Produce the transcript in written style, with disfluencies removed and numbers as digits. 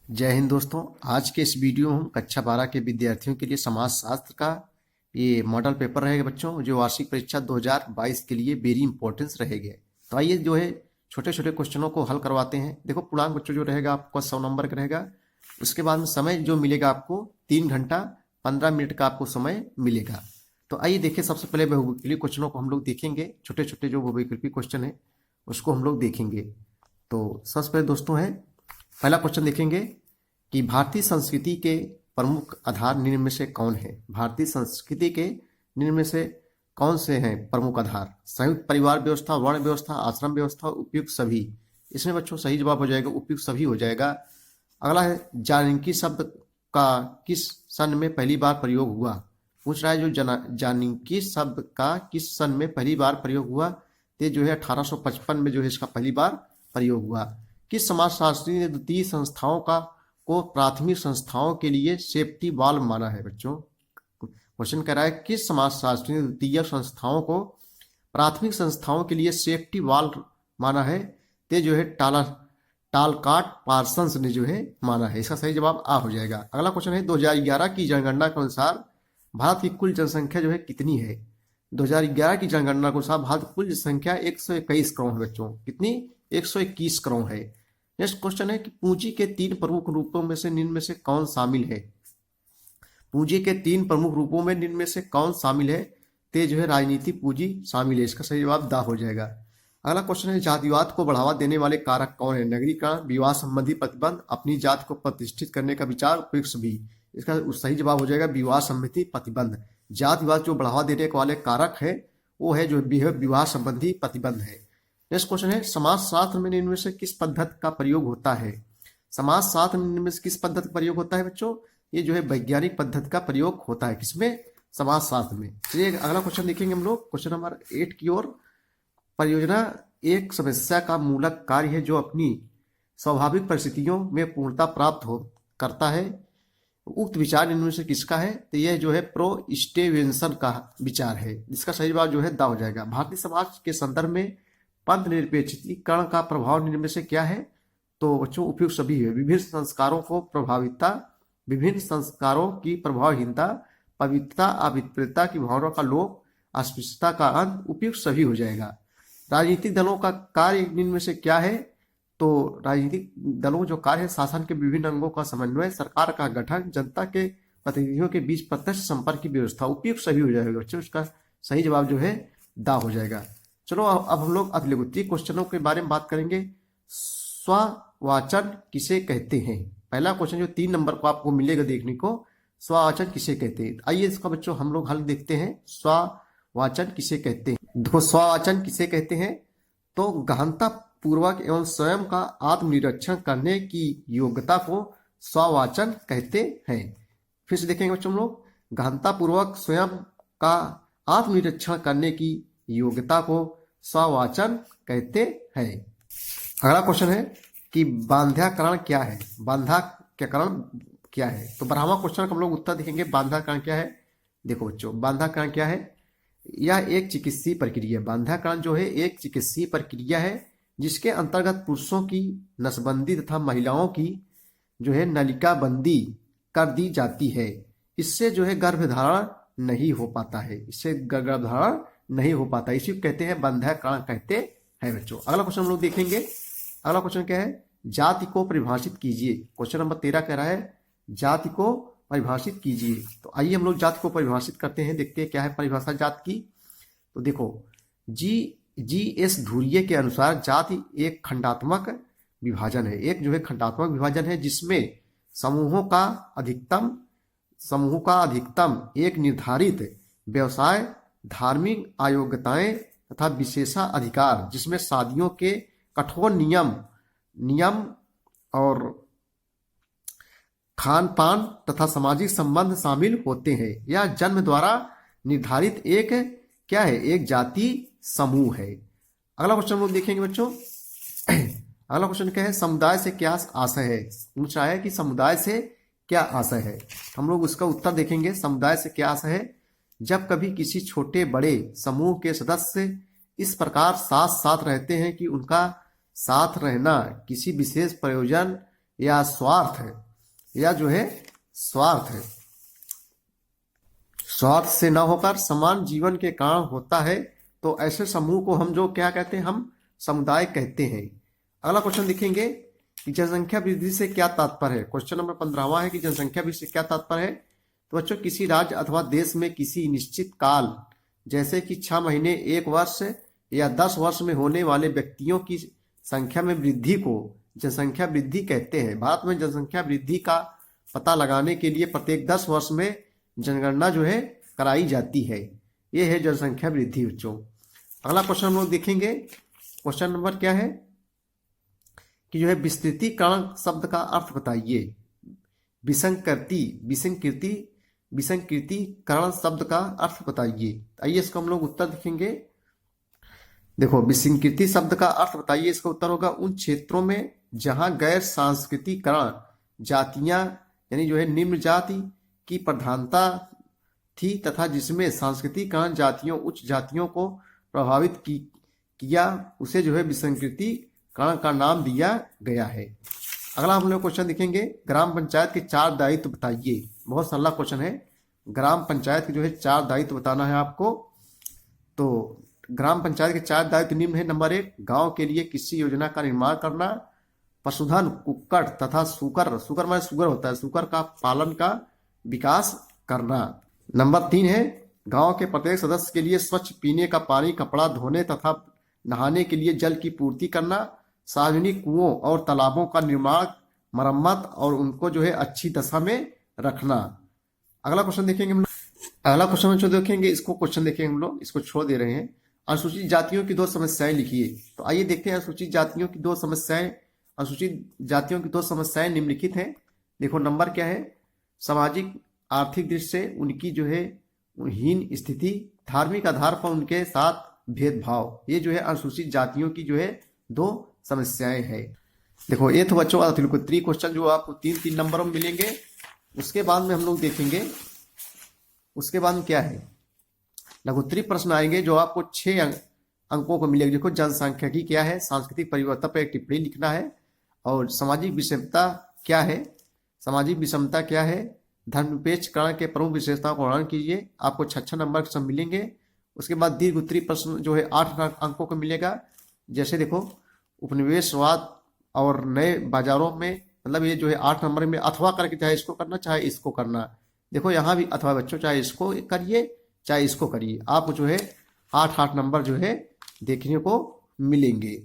जय हिंद दोस्तों। आज के इस वीडियो हम कक्षा 12 के विद्यार्थियों के लिए समाज शास्त्र का ये मॉडल पेपर रहेगा बच्चों, जो वार्षिक परीक्षा 2022 के लिए वेरी इंपॉर्टेंस रहेंगे। तो आइए जो है छोटे छोटे क्वेश्चनों को हल करवाते हैं। देखो पूर्णांक बच्चों जो रहेगा आपका 100 नंबर का रहेगा। उसके बाद में समय जो मिलेगा आपको 3 घंटा 15 मिनट का आपको समय मिलेगा। तो आइए देखिए, सबसे पहले बहुविकल्पी क्वेश्चनों को हम लोग देखेंगे। छोटे छोटे जो बहुविकल्पी क्वेश्चन है उसको हम लोग देखेंगे। तो सबसे पहले दोस्तों है पहला क्वेश्चन देखेंगे कि भारतीय संस्कृति के प्रमुख आधार निम्न में से कौन है। भारतीय संस्कृति के निम्न में से कौन से हैं प्रमुख आधार? संयुक्त परिवार व्यवस्था, वर्ण व्यवस्था, आश्रम व्यवस्था, उपयुक्त सभी। इसमें बच्चों सही जवाब हो जाएगा उपयुक्त सभी हो जाएगा। अगला है जानकी शब्द का किस सन में पहली बार प्रयोग हुआ। पूछ रहा है जो जानकी शब्द का किस सन में पहली बार प्रयोग हुआ। ये जो है 1855 में जो है इसका पहली बार प्रयोग हुआ। किस समाजशास्त्री ने द्वितीय संस्थाओं को प्राथमिक संस्थाओं के लिए सेफ्टी वाल्व माना है। बच्चों क्वेश्चन कह रहा है किस समाजशास्त्री ने द्वितीय संस्थाओं को प्राथमिक संस्थाओं के लिए सेफ्टी वाल्व माना है। ते जो है टालकाट पार्सन्स ने जो है माना है। इसका सही जवाब आ हो जाएगा। अगला क्वेश्चन है 2011 की जनगणना के अनुसार भारत की कुल जनसंख्या जो है कितनी है। 2011 की जनगणना के अनुसार भारत की कुल जनसंख्या 121 करोड़ है बच्चों। कितनी? 121 करोड़ है। नेक्स्ट क्वेश्चन है कि पूंजी के 3 प्रमुख रूपों में से निम्न में से कौन शामिल है। पूंजी के 3 प्रमुख रूपों में निम्न में से कौन शामिल है। ते जो है राजनीतिक पूंजी शामिल है। इसका सही जवाब दा हो जाएगा। अगला क्वेश्चन है जातिवाद को बढ़ावा देने वाले कारक कौन है। नगरीकरण, विवाह संबंधी प्रतिबंध, अपनी जात को प्रतिष्ठित करने का विचार, उपयुक्त भी। इसका सही जवाब हो जाएगा विवाह संबंधी प्रतिबंध। जातिवाद जो बढ़ावा देने वाले कारक है वो है जो विवाह संबंधी प्रतिबंध है। नेक्स्ट क्वेश्चन है समाजशास्त्र में निम्न में से किस पद्धति का प्रयोग होता है। समाजशास्त्र में निम्न में से किस पद्धति का प्रयोग होता है बच्चों। ये जो है वैज्ञानिक पद्धति का प्रयोग होता है। किसमें? समाजशास्त्र में। चलिए अगला क्वेश्चन देखेंगे हम लोग क्वेश्चन नंबर 8 की ओर। परियोजना एक समस्या का मूलक कार्य है जो अपनी स्वाभाविक परिस्थितियों में पूर्णता प्राप्त करता है। उक्त विचार निम्न में से किसका है। तो यह जो है प्रो स्टेवेंसन का विचार है। इसका सही जवाब जो है दा हो जाएगा। भारतीय समाज के संदर्भ में पंथ निरपेक्षीकरण का प्रभाव निम्न में से क्या है। तो बच्चों उपयुक्त सभी है। विभिन्न संस्कारों को प्रभाविता, विभिन्न संस्कारों की प्रभावहीनता, पवित्रता अपवित्रता की भावना का लोप, अस्पृश्यता का अंत, उपयुक्त सभी हो जाएगा। राजनीतिक दलों का कार्य निम्न में से क्या है। तो राजनीतिक दलों जो कार्य है शासन के विभिन्न अंगों का समन्वय, सरकार का गठन, जनता के प्रतिनिधियों के बीच प्रत्यक्ष संपर्क की व्यवस्था, उपयुक्त सभी हो जाएगा बच्चों। इसका सही जवाब जो है दा हो जाएगा। चलो अब हम लोग अतिलघुत्तीय क्वेश्चनों के बारे में बात करेंगे। स्ववाचन किसे कहते हैं। पहला क्वेश्चन जो 3 नंबर को आपको मिलेगा देखने को, स्ववाचन किसे कहते हैं। आइए इसका बच्चों हम लोग हल देखते हैं। स्ववाचन किसे कहते हैं। देखो स्ववाचन किसे कहते हैं तो गहनता पूर्वक एवं स्वयं का आत्मनिरीक्षण करने की योग्यता को स्ववाचन कहते हैं। फिर से देखेंगे बच्चों हम लोग, गहनता पूर्वक स्वयं का आत्मनिरीक्षण करने की योग्यता को स्ववाचन कहते हैं। अगला क्वेश्चन है कि बांध्याकरण क्या है। बांध्याकरण क्या है। तो 12वां क्वेश्चन का हम लोग उत्तर देखेंगे। बांध्याकरण क्या है। देखो बच्चों बांध्याकरण क्या है। यह एक चिकित्सीय प्रक्रिया। बांध्याकरण जो है एक चिकित्सीय प्रक्रिया है जिसके अंतर्गत पुरुषों की नसबंदी तथा महिलाओं की जो है नलिका बंदी कर दी जाती है। इससे जो है गर्भधारण नहीं हो पाता है। इससे गर्भधारण नहीं हो पाता, इसी को कहते हैं बांध्याकरण कहते हैं बच्चों। अगला क्वेश्चन हम लोग देखेंगे। अगला क्वेश्चन क्या है, जाति को परिभाषित कीजिए। क्वेश्चन नंबर 13 कह रहा है जाति को परिभाषित कीजिए। तो आइए हम लोग जाति को परिभाषित करते हैं, देखते हैं क्या है परिभाषा जाति की। तो देखो जी.एस. धुरिये के अनुसार जाति एक खंडात्मक विभाजन है। एक जो है खंडात्मक विभाजन है जिसमें समूहों का अधिकतम एक निर्धारित व्यवसाय, धार्मिक अयोग्यताएं तथा विशेषाधिकार, जिसमें शादियों के कठोर नियम और खान पान तथा सामाजिक संबंध शामिल होते हैं। यह जन्म द्वारा निर्धारित एक क्या है, एक जाति समूह है। अगला क्वेश्चन हम लोग देखेंगे बच्चों। अगला क्वेश्चन क्या है, समुदाय से क्या आशय है। पूछ रहा है कि समुदाय से क्या आशय है। हम लोग उसका उत्तर देखेंगे। समुदाय से क्या आशय है, जब कभी किसी छोटे बड़े समूह के सदस्य इस प्रकार साथ साथ रहते हैं कि उनका साथ रहना किसी विशेष प्रयोजन या स्वार्थ है, या जो है स्वार्थ है। स्वार्थ से न होकर समान जीवन के कारण होता है, तो ऐसे समूह को हम जो क्या कहते हैं, हम समुदाय कहते हैं। अगला क्वेश्चन देखेंगे कि जनसंख्या वृद्धि से क्या तात्पर्य है। क्वेश्चन नंबर 15वां है कि जनसंख्या वृद्धि से क्या तात्पर्य है। तो बच्चों, किसी राज्य अथवा देश में किसी निश्चित काल जैसे कि 6 महीने, 1 वर्ष या 10 वर्ष में होने वाले व्यक्तियों की संख्या में वृद्धि को जनसंख्या वृद्धि कहते हैं। भारत में जनसंख्या वृद्धि का पता लगाने के लिए प्रत्येक 10 वर्ष में जनगणना जो है कराई जाती है। ये है जनसंख्या वृद्धि बच्चों। अगला क्वेश्चन हम लोग देखेंगे। क्वेश्चन नंबर क्या है कि जो है विस्तृतीकरण शब्द का अर्थ बताइए। विसंकीर्तीकरण शब्द का अर्थ बताइए। आइए इसका हम लोग उत्तर देखेंगे। देखो, विसंकीर्ति शब्द का अर्थ बताइए। इसका उत्तर होगा उन क्षेत्रों में जहां गैर सांस्कृतिकरण जातियां यानी जो है निम्न जाति की प्रधानता थी तथा जिसमें सांस्कृतिकरण जातियों उच्च जातियों को प्रभावित किया, उसे जो है विसंकीर्तीकरण का नाम दिया गया है। अगला हम लोग क्वेश्चन देखेंगे, ग्राम पंचायत के 4 दायित्व बताइए। बहुत सरल क्वेश्चन है। ग्राम पंचायत के जो है 4 दायित्व बताना है आपको। तो ग्राम पंचायत के 4 दायित्व निम्न है। नंबर 1, गांव के लिए किसी योजना का निर्माण करना। पशुधन, कुक्कड़ तथा सुकर माने सुगर होता है, सुकर का पालन का विकास करना। नंबर 3 है, गांव के प्रत्येक सदस्य के लिए स्वच्छ पीने का पानी, कपड़ा धोने तथा नहाने के लिए जल की पूर्ति करना। सार्वजनिक कुओं और तालाबों का निर्माण, मरम्मत और उनको जो है अच्छी दशा में रखना। अगला क्वेश्चन देखेंगे हम लोग। इसको क्वेश्चन देखेंगे हम लोग, इसको छोड़ दे रहे हैं। अनुसूचित जातियों की 2 समस्याएं लिखिए। तो आइए देखते हैं अनुसूचित जातियों की 2 समस्याएं। अनुसूचित जातियों की 2 समस्याएं निम्नलिखित हैं। देखो, नंबर क्या है, सामाजिक आर्थिक दृष्टि से उनकी जो है हीन स्थिति, धार्मिक आधार पर उनके साथ भेदभाव। ये जो है अनुसूचित जातियों की जो है 2 समस्याएं हैं। देखो, ये तो बच्चों लघुत्तरीय क्वेश्चन जो आपको 3-3 नंबरों में मिलेंगे। उसके बाद में हम लोग देखेंगे, उसके बाद में क्या है, लघुत्तरीय प्रश्न आएंगे जो आपको 6 अंकों को मिलेगा। देखो, जनसांख्यिकी क्या है, सांस्कृतिक परिवर्तन पर एक टिप्पणी लिखना है, और सामाजिक विषमता क्या है, धर्मनिरपेक्षकरण के प्रमुख विशेषताओं का वर्णन कीजिए। आपको 6 नंबर सब मिलेंगे। उसके बाद दीर्घ उत्तरीय प्रश्न जो है 8 अंकों का मिलेगा। जैसे देखो, उपनिवेशवाद और नए बाजारों में, मतलब ये जो है 8 नंबर में अथवा करके चाहे इसको करना चाहे इसको करना। देखो, यहाँ भी अथवा बच्चों, चाहे इसको करिए चाहे इसको करिए, आपको जो है 8 नंबर जो है देखने को मिलेंगे।